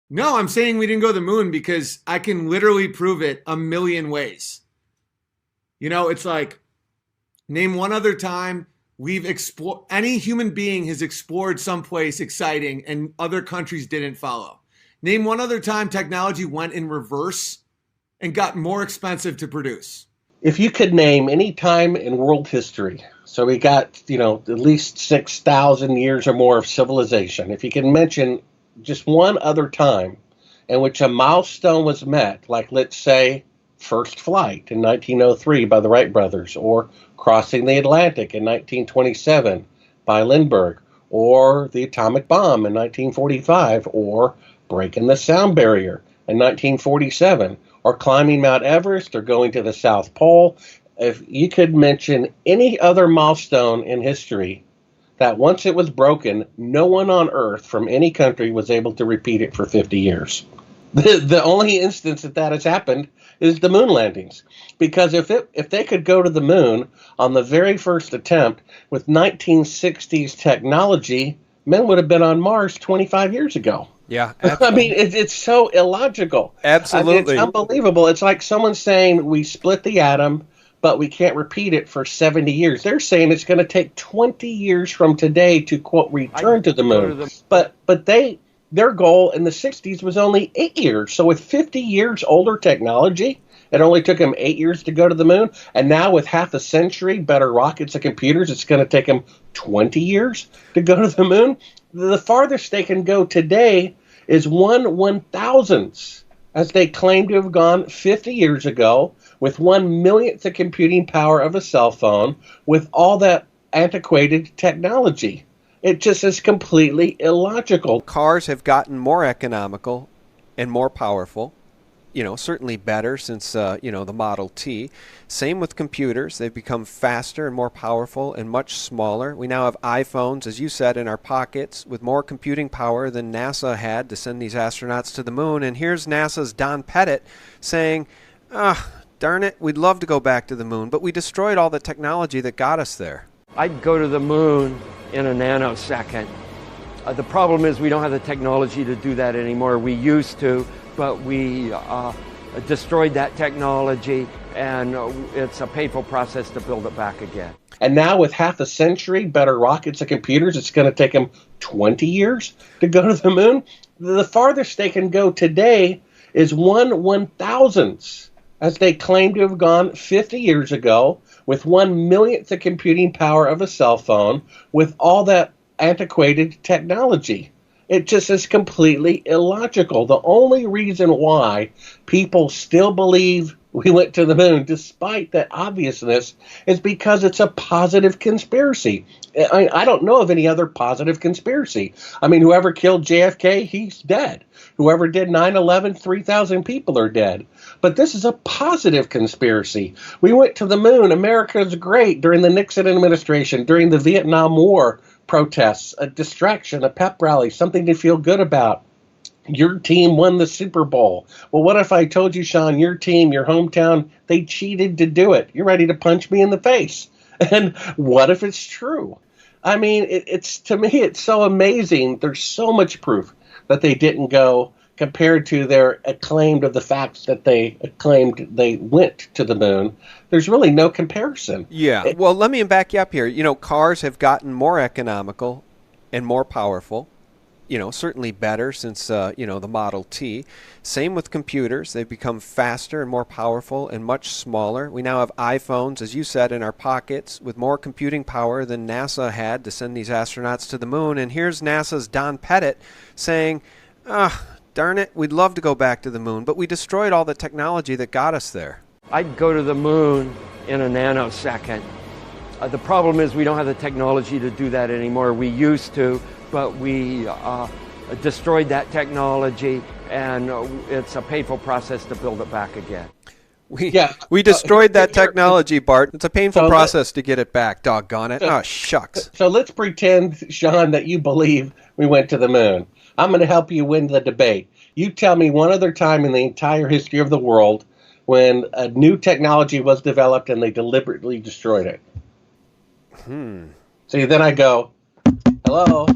No, I'm saying we didn't go to the moon because I can literally prove it a million ways. It's like name one other time we've explored any human being has explored someplace exciting and other countries didn't follow. Name one other time technology went in reverse and got more expensive to produce. If you could name any time in world history, so we got, at least 6,000 years or more of civilization, if you can mention just one other time in which a milestone was met, like let's say first flight in 1903 by the Wright brothers, or crossing the Atlantic in 1927 by Lindbergh, or the atomic bomb in 1945, or breaking the sound barrier in 1947, or climbing Mount Everest, or going to the South Pole. If you could mention any other milestone in history that once it was broken, no one on Earth from any country was able to repeat it for 50 years. The only instance that has happened is the moon landings. Because if they could go to the moon on the very first attempt with 1960s technology, men would have been on Mars 25 years ago. Yeah, I mean, it's so illogical. I mean, it's absolutely. unbelievable. It's like someone saying we split the atom, but we can't repeat it for 70 years. They're saying it's going to take 20 years from today to, quote, return to the moon. But their goal in the 60s was only 8 years. So with 50 years older technology, it only took them 8 years to go to the moon. And now with half a century, better rockets and computers, it's going to take them 20 years to go to the moon. The farthest they can go today is 1/1000th, as they claim to have gone 50 years ago, with 1/millionth the computing power of a cell phone, with all that antiquated technology. It just is completely illogical. Cars have gotten more economical and more powerful. Certainly better since, the Model T. Same with computers. They've become faster and more powerful and much smaller. We now have iPhones, as you said, in our pockets with more computing power than NASA had to send these astronauts to the moon. And here's NASA's Don Pettit saying, darn it, we'd love to go back to the moon, but we destroyed all the technology that got us there. I'd go to the moon in a nanosecond. The problem is we don't have the technology to do that anymore. We used to, but we destroyed that technology, and it's a painful process to build it back again. And now with half a century, better rockets and computers, it's going to take them 20 years to go to the moon. The farthest they can go today is 1/1000th, as they claim to have gone 50 years ago, with 1/millionth the computing power of a cell phone, with all that antiquated technology. It just is completely illogical. The only reason why people still believe we went to the moon, despite that obviousness, is because it's a positive conspiracy. I don't know of any other positive conspiracy. I mean, whoever killed JFK, he's dead. Whoever did 9/11, 3,000 people are dead. But this is a positive conspiracy. We went to the moon. America's great during the Nixon administration, during the Vietnam War protests, a distraction, a pep rally, something to feel good about. Your team won the Super Bowl. Well, what if I told you, Sean, your team, your hometown, they cheated to do it? You're ready to punch me in the face. And what if it's true? I mean, it's to me, it's so amazing. There's so much proof that they didn't go compared to their acclaimed of the facts that they claimed they went to the moon. There's really no comparison. Yeah. Well, let me back you up here. Cars have gotten more economical and more powerful. Certainly better since, the Model T. Same with computers. They've become faster and more powerful and much smaller. We now have iPhones, as you said, in our pockets with more computing power than NASA had to send these astronauts to the moon. And here's NASA's Don Pettit saying, darn it, we'd love to go back to the moon, but we destroyed all the technology that got us there. I'd go to the moon in a nanosecond. The problem is we don't have the technology to do that anymore. We used to, but we destroyed that technology, and it's a painful process to build it back again. We destroyed that technology, Bart. It's a painful process to get it back, doggone it. Shucks. So let's pretend, Sean, that you believe we went to the moon. I'm going to help you win the debate. You tell me one other time in the entire history of the world when a new technology was developed and they deliberately destroyed it. See, then I go, hello,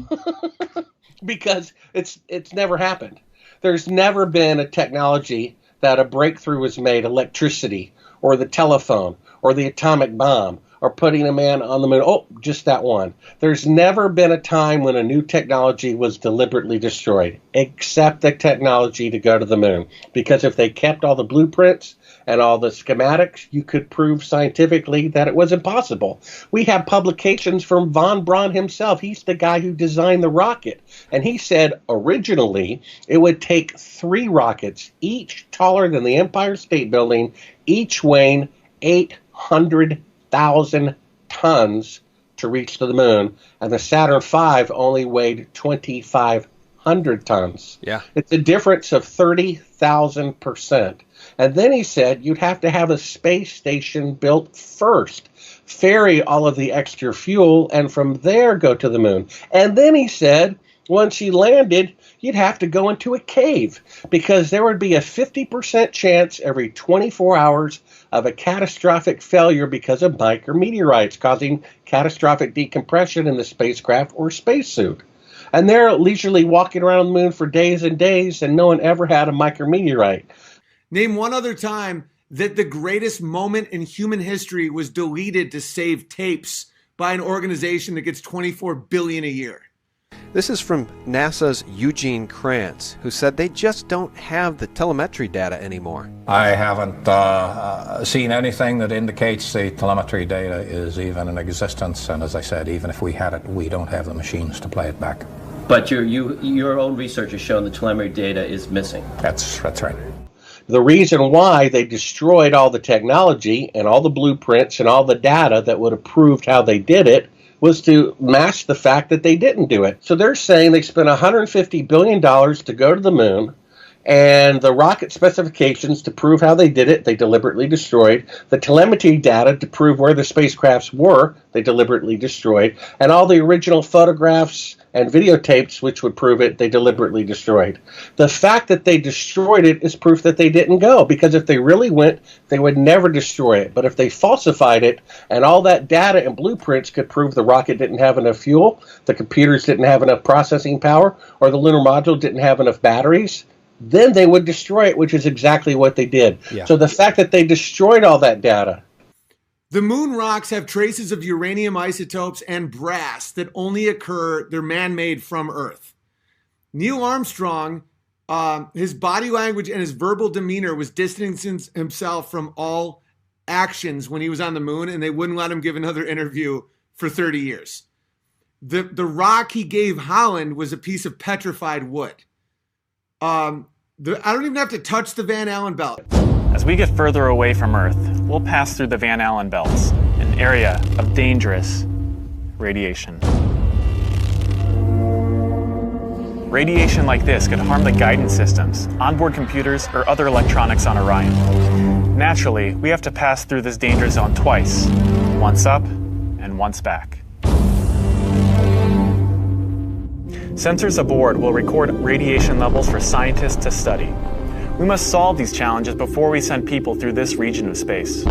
because it's never happened. There's never been a technology that a breakthrough was made, electricity or the telephone or the atomic bomb or putting a man on the moon. Oh, just that one. There's never been a time when a new technology was deliberately destroyed, except the technology to go to the moon. Because if they kept all the blueprints and all the schematics, you could prove scientifically that it was impossible. We have publications from von Braun himself. He's the guy who designed the rocket. And he said originally it would take 3 rockets, each taller than the Empire State Building, each weighing 800,000 tons to reach to the moon, and the Saturn V only weighed 2,500 tons. Yeah. It's a difference of 30,000%. And then he said you'd have to have a space station built first, ferry all of the extra fuel, and from there go to the moon. And then he said once you landed, you'd have to go into a cave because there would be a 50% chance every 24 hours of a catastrophic failure because of micrometeorites causing catastrophic decompression in the spacecraft or spacesuit. And they're leisurely walking around the moon for days and days, and no one ever had a micrometeorite. Name one other time that the greatest moment in human history was deleted to save tapes by an organization that gets $24 billion a year. This is from NASA's Eugene Kranz, who said they just don't have the telemetry data anymore. I haven't seen anything that indicates the telemetry data is even in existence, and as I said, even if we had it, we don't have the machines to play it back. But your own research has shown the telemetry data is missing. That's right. The reason why they destroyed all the technology and all the blueprints and all the data that would have proved how they did it was to mask the fact that they didn't do it. So they're saying they spent $150 billion to go to the moon, and the rocket specifications to prove how they did it, they deliberately destroyed. The telemetry data to prove where the spacecrafts were, they deliberately destroyed. And all the original photographs and videotapes which would prove it, they deliberately destroyed. The fact that they destroyed it is proof that they didn't go, because if they really went, they would never destroy it. But if they falsified it and all that data and blueprints could prove the rocket didn't have enough fuel, the computers didn't have enough processing power, or the lunar module didn't have enough batteries, then they would destroy it, which is exactly what they did. Yeah. So the fact that they destroyed all that data. The moon rocks have traces of uranium isotopes and brass that only occur, they're man-made from Earth. Neil Armstrong, his body language and his verbal demeanor was distancing himself from all actions when he was on the moon, and they wouldn't let him give another interview for 30 years. The rock he gave Holland was a piece of petrified wood. I don't even have to touch the Van Allen belt. As we get further away from Earth, we'll pass through the Van Allen belts, an area of dangerous radiation. Radiation like this could harm the guidance systems, onboard computers, or other electronics on Orion. Naturally, we have to pass through this danger zone twice, once up and once back. Sensors aboard will record radiation levels for scientists to study. We must solve these challenges before we send people through this region of space.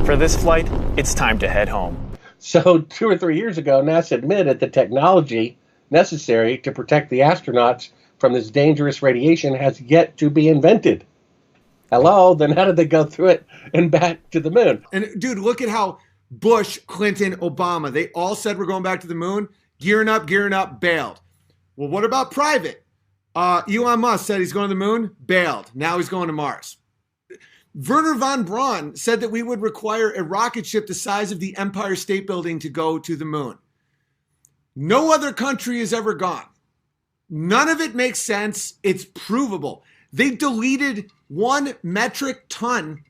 For this flight, it's time to head home. So 2 or 3 years ago, NASA admitted the technology necessary to protect the astronauts from this dangerous radiation has yet to be invented. Hello, then how did they go through it and back to the moon? And dude, look at how Bush, Clinton, Obama, they all said we're going back to the moon. Gearing up, bailed. Well, what about private? Elon Musk said he's going to the moon, bailed. Now he's going to Mars. Wernher von Braun said that we would require a rocket ship the size of the Empire State Building to go to the moon. No other country has ever gone. None of it makes sense. It's provable. They deleted 1 metric ton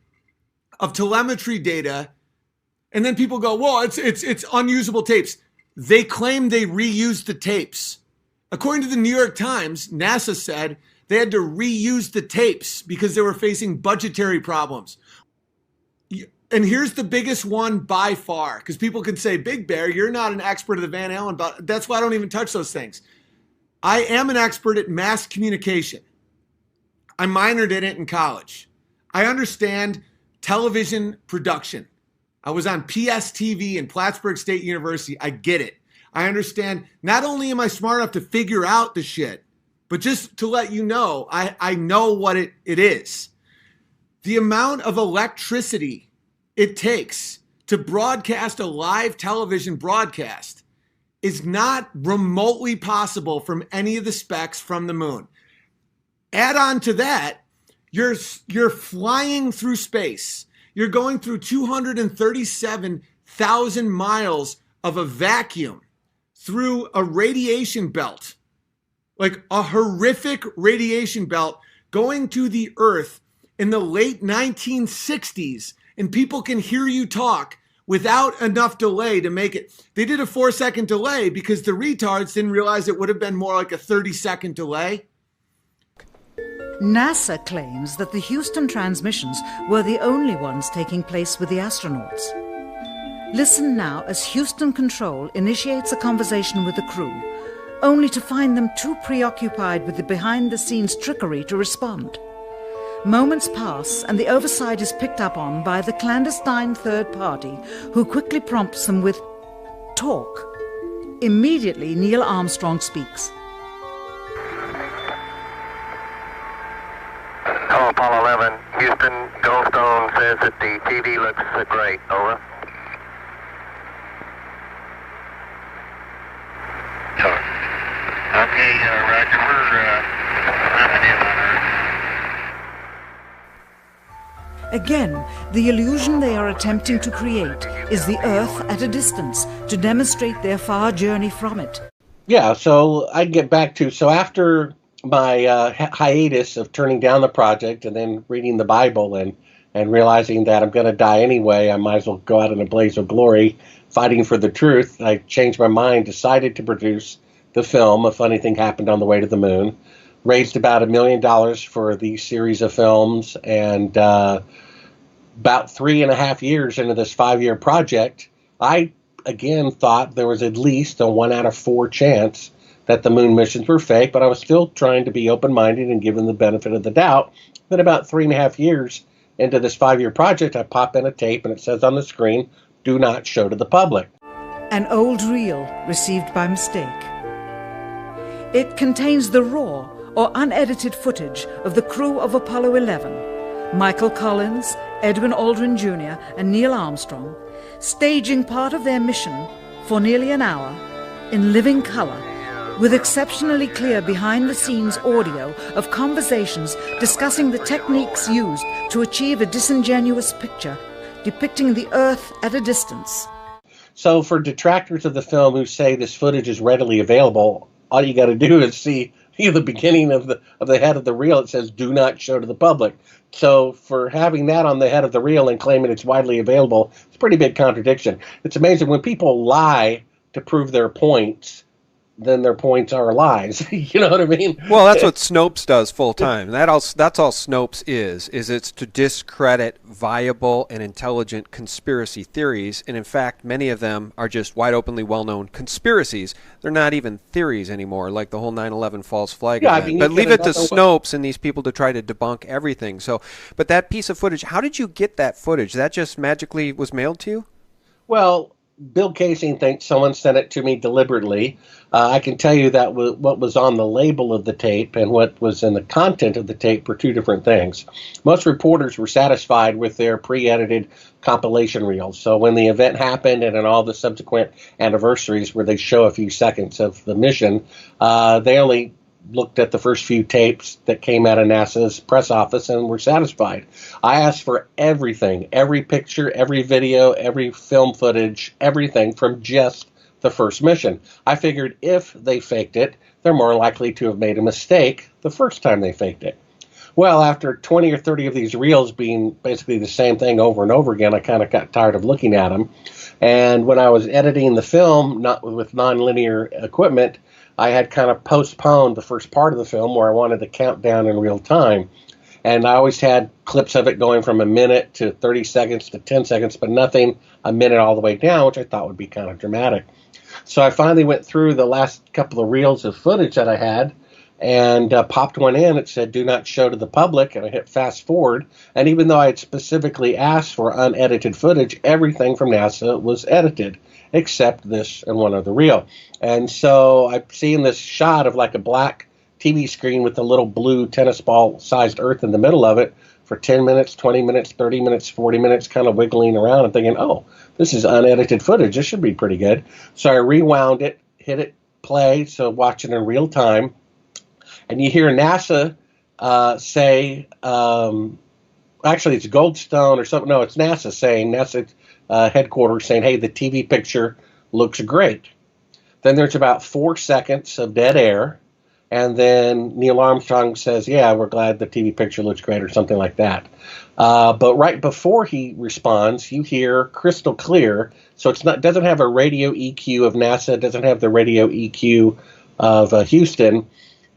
of telemetry data, and then people go, "Whoa, it's unusable tapes." They claim they reused the tapes. According to the New York Times, NASA said they had to reuse the tapes because they were facing budgetary problems. And here's the biggest one by far, because people could say, Big Bear, you're not an expert of the Van Allen belt. That's why I don't even touch those things. I am an expert at mass communication. I minored in it in college. I understand television production. I was on PSTV in Plattsburgh State University. I get it. I understand. Not only am I smart enough to figure out the shit, But just to let you know, I know what it is. The amount of electricity it takes to broadcast a live television broadcast is not remotely possible from any of the specs from the moon. Add on to that, you're flying through space. You're going through 237,000 miles of a vacuum through a radiation belt, like a horrific radiation belt going to the Earth in the late 1960s, and people can hear you talk without enough delay to make it. They did a 4-second delay because the retards didn't realize it would have been more like a 30-second delay. NASA claims that the Houston transmissions were the only ones taking place with the astronauts. Listen now as Houston Control initiates a conversation with the crew, only to find them too preoccupied with the behind-the-scenes trickery to respond. Moments pass and the oversight is picked up on by the clandestine third party, who quickly prompts them with talk. Immediately, Neil Armstrong speaks. Hello, Apollo 11. Houston, Goldstone says that the TV looks great. Over. Okay, Roger. We're ramping in on Earth. Again, the illusion they are attempting to create is the Earth at a distance to demonstrate their far journey from it. Yeah, so I get back to, so after my hiatus of turning down the project and then reading the Bible and realizing that I'm going to die anyway, I might as well go out in a blaze of glory fighting for the truth, I changed my mind, decided to produce the film, A Funny Thing Happened on the Way to the Moon, raised about $1 million for the series of films, and about 3.5 years into this 5-year project, I again thought there was at least a 1 out of 4 chance that the moon missions were fake, but I was still trying to be open-minded and given the benefit of the doubt. Then about 3.5 years into this 5-year project, I pop in a tape and it says on the screen, "Do not show to the public." An old reel received by mistake. It contains the raw or unedited footage of the crew of Apollo 11, Michael Collins, Edwin Aldrin Jr., and Neil Armstrong, staging part of their mission for nearly an hour in living color, with exceptionally clear behind-the-scenes audio of conversations discussing the techniques used to achieve a disingenuous picture depicting the Earth at a distance. So for detractors of the film who say this footage is readily available, all you got to do is see the beginning of the head of the reel. It says, "Do not show to the public." So for having that on the head of the reel and claiming it's widely available, it's a pretty big contradiction. It's amazing when people lie to prove their points, then their points are lies. You know what I mean? Well, that's what Snopes does full time. That's all Snopes is it's to discredit viable and intelligent conspiracy theories. And in fact, many of them are just wide openly well-known conspiracies. They're not even theories anymore, like the whole 9/11 false flag event. I mean, but leave it to Snopes and these people to try to debunk everything. So, but that piece of footage, how did you get that footage? That just magically was mailed to you? Well, Bill Casing thinks someone sent it to me deliberately. I can tell you that what was on the label of the tape and what was in the content of the tape were two different things. Most reporters were satisfied with their pre-edited compilation reels. So when the event happened and in all the subsequent anniversaries where they show a few seconds of the mission, they only looked at the first few tapes that came out of NASA's press office and were satisfied. I asked for everything, every picture, every video, every film footage, everything from just the first mission. I figured if they faked it, they're more likely to have made a mistake the first time they faked it. Well, after 20 or 30 of these reels being basically the same thing over and over again, I kind of got tired of looking at them. And when I was editing the film, not with nonlinear equipment, I had kind of postponed the first part of the film where I wanted the countdown in real time. And I always had clips of it going from a minute to 30 seconds to 10 seconds, but nothing a minute all the way down, which I thought would be kind of dramatic. So I finally went through the last couple of reels of footage that I had and popped one in. It said, "Do not show to the public," and I hit fast forward. And even though I had specifically asked for unedited footage, everything from NASA was edited, except this and one other reel. And so I've seen this shot of like a black TV screen with a little blue tennis ball sized Earth in the middle of it for 10 minutes, 20 minutes, 30 minutes, 40 minutes, kind of wiggling around and thinking, oh, this is unedited footage. This should be pretty good. So I rewound it, hit it play, so watch it in real time. And you hear NASA say, actually it's Goldstone or something. No, it's NASA saying, NASA headquarters saying, hey, the TV picture looks great. Then there's about 4 seconds of dead air. And then Neil Armstrong says, yeah, we're glad the TV picture looks great or something like that. But right before he responds, you hear crystal clear. So it's not doesn't have a radio EQ of NASA, it doesn't have the radio EQ of Houston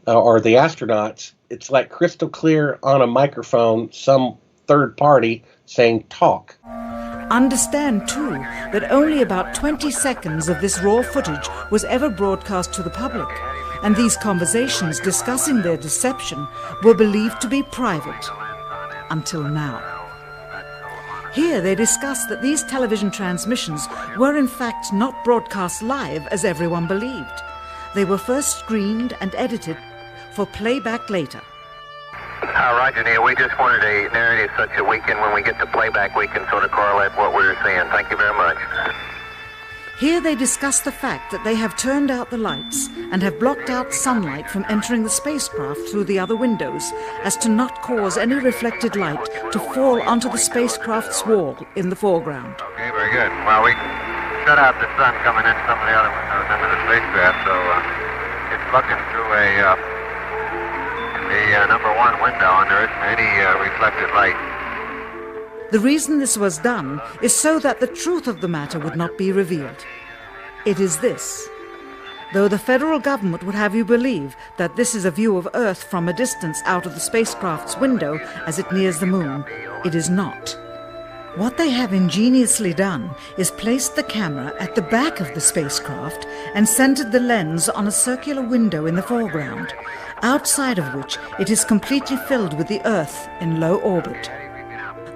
or the astronauts. It's like crystal clear on a microphone, some third party saying talk. Understand, too, that only about 20 seconds of this raw footage was ever broadcast to the public, and these conversations discussing their deception were believed to be private. Until now. Here they discuss that these television transmissions were in fact not broadcast live as everyone believed. They were first screened and edited for playback later. Roger, Neil. We just wanted a narrative such that we can, when we get to playback, we can sort of correlate what we're seeing. Thank you very much. Here they discuss the fact that they have turned out the lights and have blocked out sunlight from entering the spacecraft through the other windows as to not cause any reflected light to fall onto the spacecraft's wall in the foreground. Okay, very good. Well, we shut out the sun coming in some of the other windows into the spacecraft, so it's looking through the number one window, and there isn't any reflected light. The reason this was done is so that the truth of the matter would not be revealed. It is this. Though the federal government would have you believe that this is a view of Earth from a distance out of the spacecraft's window as it nears the moon, it is not. What they have ingeniously done is placed the camera at the back of the spacecraft and centered the lens on a circular window in the foreground, outside of which it is completely filled with the Earth in low orbit.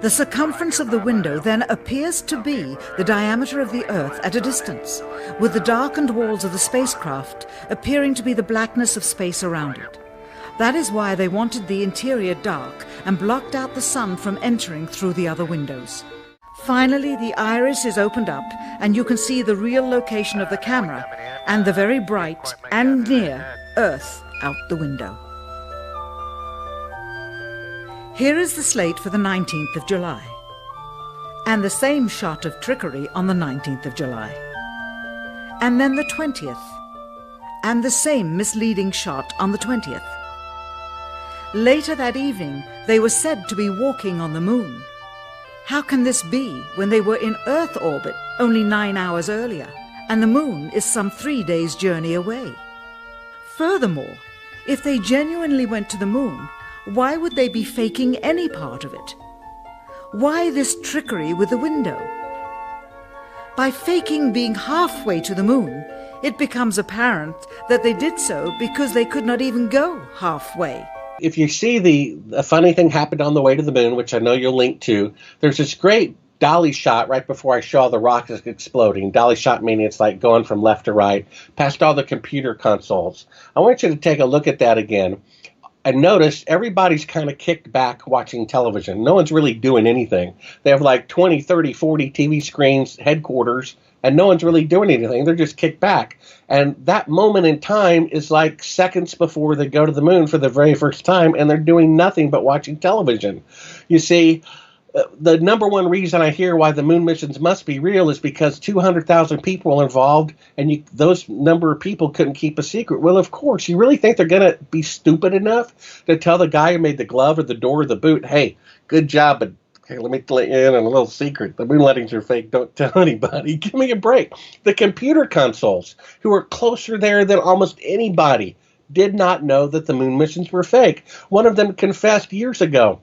The circumference of the window then appears to be the diameter of the Earth at a distance, with the darkened walls of the spacecraft appearing to be the blackness of space around it. That is why they wanted the interior dark and blocked out the sun from entering through the other windows. Finally, the iris is opened up and you can see the real location of the camera and the very bright and near Earth out the window. Here is the slate for the 19th of July, and the same shot of trickery on the 19th of July, and then the 20th, and the same misleading shot on the 20th. Later that evening, they were said to be walking on the moon. How can this be when they were in Earth orbit only 9 hours earlier, and the moon is some 3 days' journey away? Furthermore, if they genuinely went to the moon, why would they be faking any part of it? Why this trickery with the window? By faking being halfway to the moon, it becomes apparent that they did so because they could not even go halfway. If you see the funny thing happened on the way to the moon, which I know you'll link to, there's this great dolly shot right before I show the rockets exploding. Dolly shot meaning it's like going from left to right, past all the computer consoles. I want you to take a look at that again. And notice everybody's kind of kicked back watching television. No one's really doing anything. They have like 20, 30, 40 TV screens, headquarters, and no one's really doing anything. They're just kicked back. And that moment in time is like seconds before they go to the moon for the very first time, and they're doing nothing but watching television. You see, the number one reason I hear why the moon missions must be real is because 200,000 people are involved, and those number of people couldn't keep a secret. Well, of course. You really think they're going to be stupid enough to tell the guy who made the glove or the door or the boot, hey, good job, but okay, let me let you in on a little secret. The moon landings are fake. Don't tell anybody. Give me a break. The computer consoles, who are closer there than almost anybody, did not know that the moon missions were fake. One of them confessed years ago.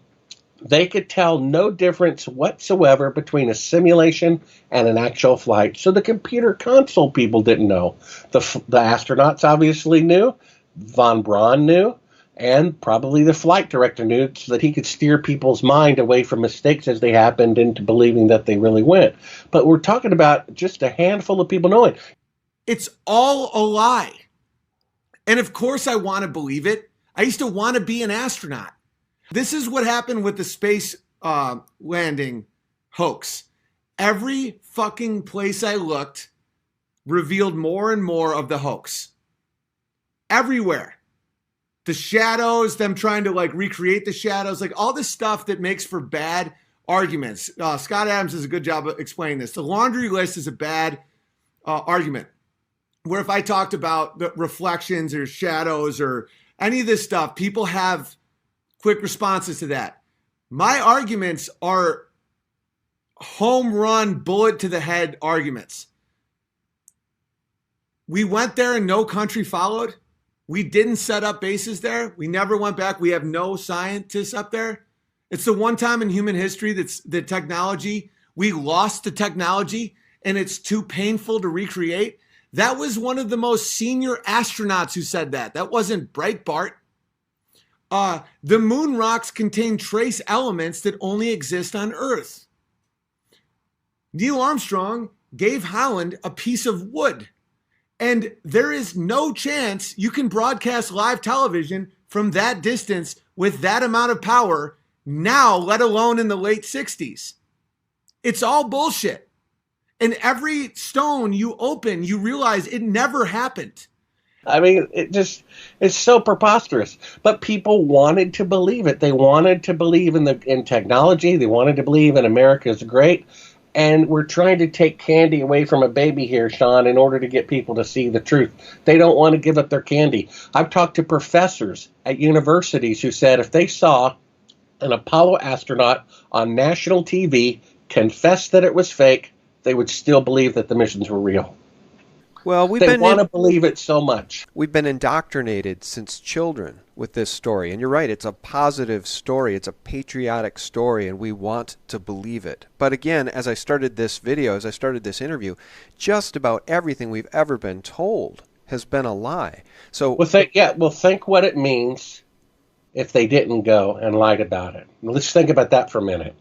They could tell no difference whatsoever between a simulation and an actual flight. So the computer console people didn't know. The astronauts obviously knew. Von Braun knew. And probably the flight director knew, so that he could steer people's mind away from mistakes as they happened into believing that they really went. But we're talking about just a handful of people knowing. It's all a lie. And of course I want to believe it, I used to want to be an astronaut. This is what happened with the space landing hoax. Every fucking place I looked revealed more and more of the hoax. Everywhere. The shadows, them trying to like recreate the shadows, like all this stuff that makes for bad arguments. Scott Adams does a good job of explaining this. The laundry list is a bad argument. Where if I talked about the reflections or shadows or any of this stuff, people have quick responses to that. My arguments are home run, bullet to the head arguments. We went there and no country followed. We didn't set up bases there. We never went back. We have no scientists up there. It's the one time in human history that's the technology, we lost the technology and it's too painful to recreate. That was one of the most senior astronauts who said that. That wasn't Breitbart. The moon rocks contain trace elements that only exist on Earth. Neil Armstrong gave Holland a piece of wood. And there is no chance you can broadcast live television from that distance with that amount of power now, let alone in the late 60s. It's all bullshit. And every stone you open, you realize it never happened. I mean, it's so preposterous. But people wanted to believe it. They wanted to believe in technology. They wanted to believe in America's great. And we're trying to take candy away from a baby here, Sean, in order to get people to see the truth. They don't want to give up their candy. I've talked to professors at universities who said if they saw an Apollo astronaut on national TV confess that it was fake, they would still believe that the missions were real. Well, they want to believe it so much. We've been indoctrinated since children with this story. And you're right, it's a positive story. It's a patriotic story, and we want to believe it. But again, as I started this video, as I started this interview, just about everything we've ever been told has been a lie. So, think what it means if they didn't go and lied about it. Let's think about that for a minute.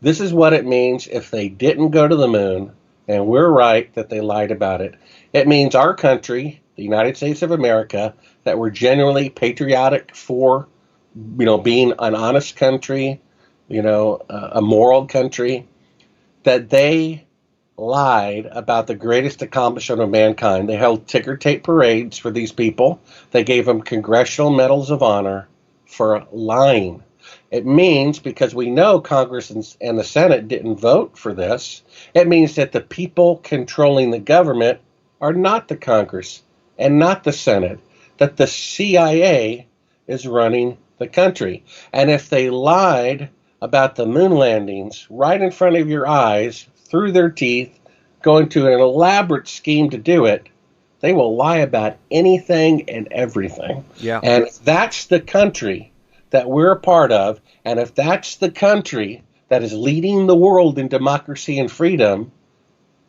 This is what it means if they didn't go to the moon, and we're right that they lied about it. It means our country, the United States of America, that we're genuinely patriotic for, being an honest country, a moral country, that they lied about the greatest accomplishment of mankind. They held ticker tape parades for these people. They gave them Congressional Medals of Honor for lying. It means, because we know Congress and the Senate didn't vote for this, it means that the people controlling the government are not the Congress and not the Senate, that the CIA is running the country. And if they lied about the moon landings right in front of your eyes, through their teeth, going to an elaborate scheme to do it, they will lie about anything and everything. Yeah. And if that's the country that we're a part of, and if that's the country that is leading the world in democracy and freedom,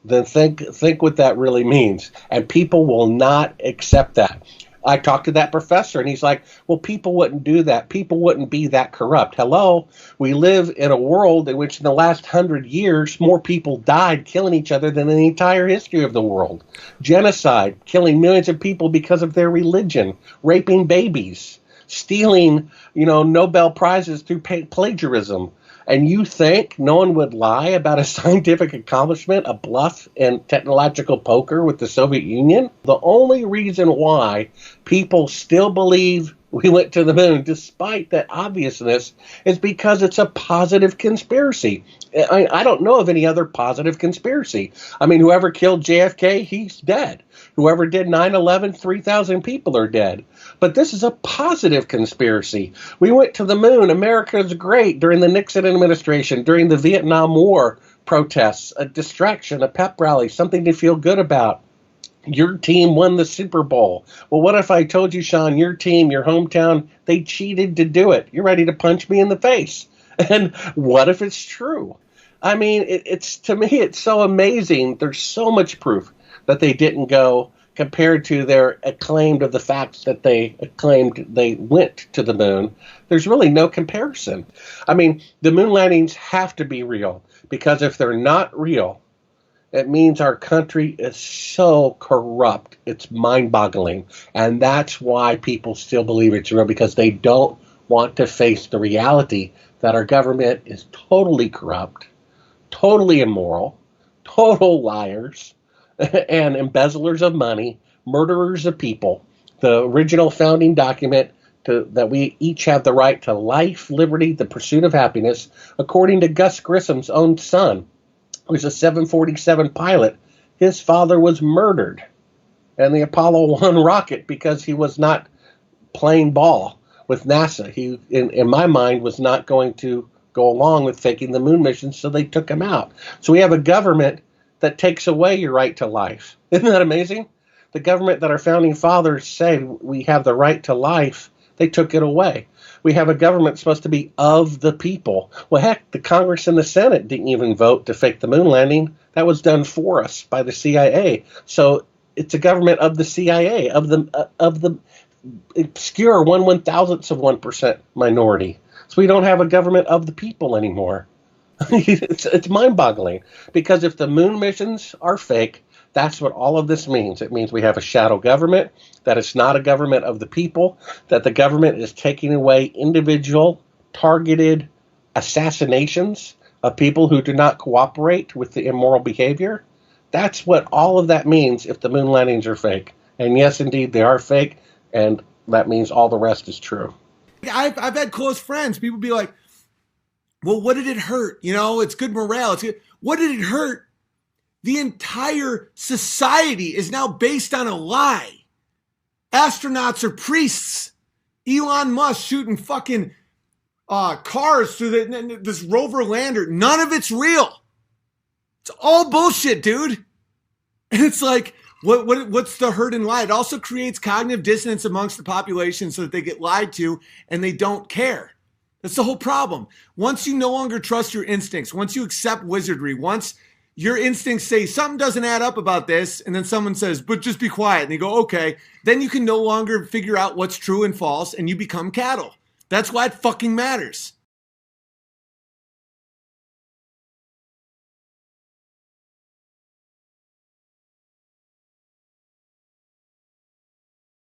then think what that really means. And people will not accept that. I talked to that professor, and he's like, well, people wouldn't do that. People wouldn't be that corrupt. Hello? We live in a world in which in the last 100 years, more people died killing each other than in the entire history of the world. Genocide, killing millions of people because of their religion, raping babies, stealing, Nobel Prizes through plagiarism. And you think no one would lie about a scientific accomplishment, a bluff in technological poker with the Soviet Union? The only reason why people still believe we went to the moon, despite that obviousness, is because it's a positive conspiracy. I don't know of any other positive conspiracy. I mean, whoever killed JFK, he's dead. Whoever did 9/11, 3,000 people are dead. But this is a positive conspiracy. We went to the moon. America's great during the Nixon administration, during the Vietnam War protests, a distraction, a pep rally, something to feel good about. Your team won the Super Bowl. Well, what if I told you, Sean, your team, your hometown, they cheated to do it? You're ready to punch me in the face. And what if it's true? I mean, it's to me, it's so amazing. There's so much proof that they didn't go compared to their acclaimed of the facts that they claimed they went to the moon. There's really no comparison. I mean, the moon landings have to be real, because if they're not real, It means our country is so corrupt. It's mind-boggling. And that's why people still believe it's real, because they don't want to face the reality that our government is totally corrupt, totally immoral, total liars, and embezzlers of money, murderers of people. The original founding document that we each have the right to life, liberty, the pursuit of happiness, according to Gus Grissom's own son, who's a 747 pilot. His father was murdered in the Apollo 1 rocket because he was not playing ball with NASA. He, in my mind, was not going to go along with faking the moon mission, so they took him out. So we have a government that takes away your right to life. Isn't that amazing? The government that our founding fathers say we have the right to life, they took it away. We have a government supposed to be of the people. Well, heck, the Congress and the Senate didn't even vote to fake the moon landing. That was done for us by the CIA. So it's a government of the CIA, of the obscure 1/1000th of 1% minority. So we don't have a government of the people anymore. It's mind-boggling, because if the moon missions are fake, that's what all of this means. It means we have a shadow government, that it's not a government of the people, that the government is taking away individual, targeted assassinations of people who do not cooperate with the immoral behavior. That's what all of that means if the moon landings are fake. And yes, indeed, they are fake, and that means all the rest is true. I've had close friends. People be like, well, what did it hurt? You know, it's good morale. It's good. What did it hurt? The entire society is now based on a lie. Astronauts are priests. Elon Musk shooting fucking cars through this rover lander. None of it's real. It's all bullshit, dude. And it's like, what's the hurt and lie? It also creates cognitive dissonance amongst the population so that they get lied to and they don't care. That's the whole problem. Once you no longer trust your instincts, once you accept wizardry, once your instincts say something doesn't add up about this, and then someone says, but just be quiet, and you go, okay, then you can no longer figure out what's true and false, and you become cattle. That's why it fucking matters.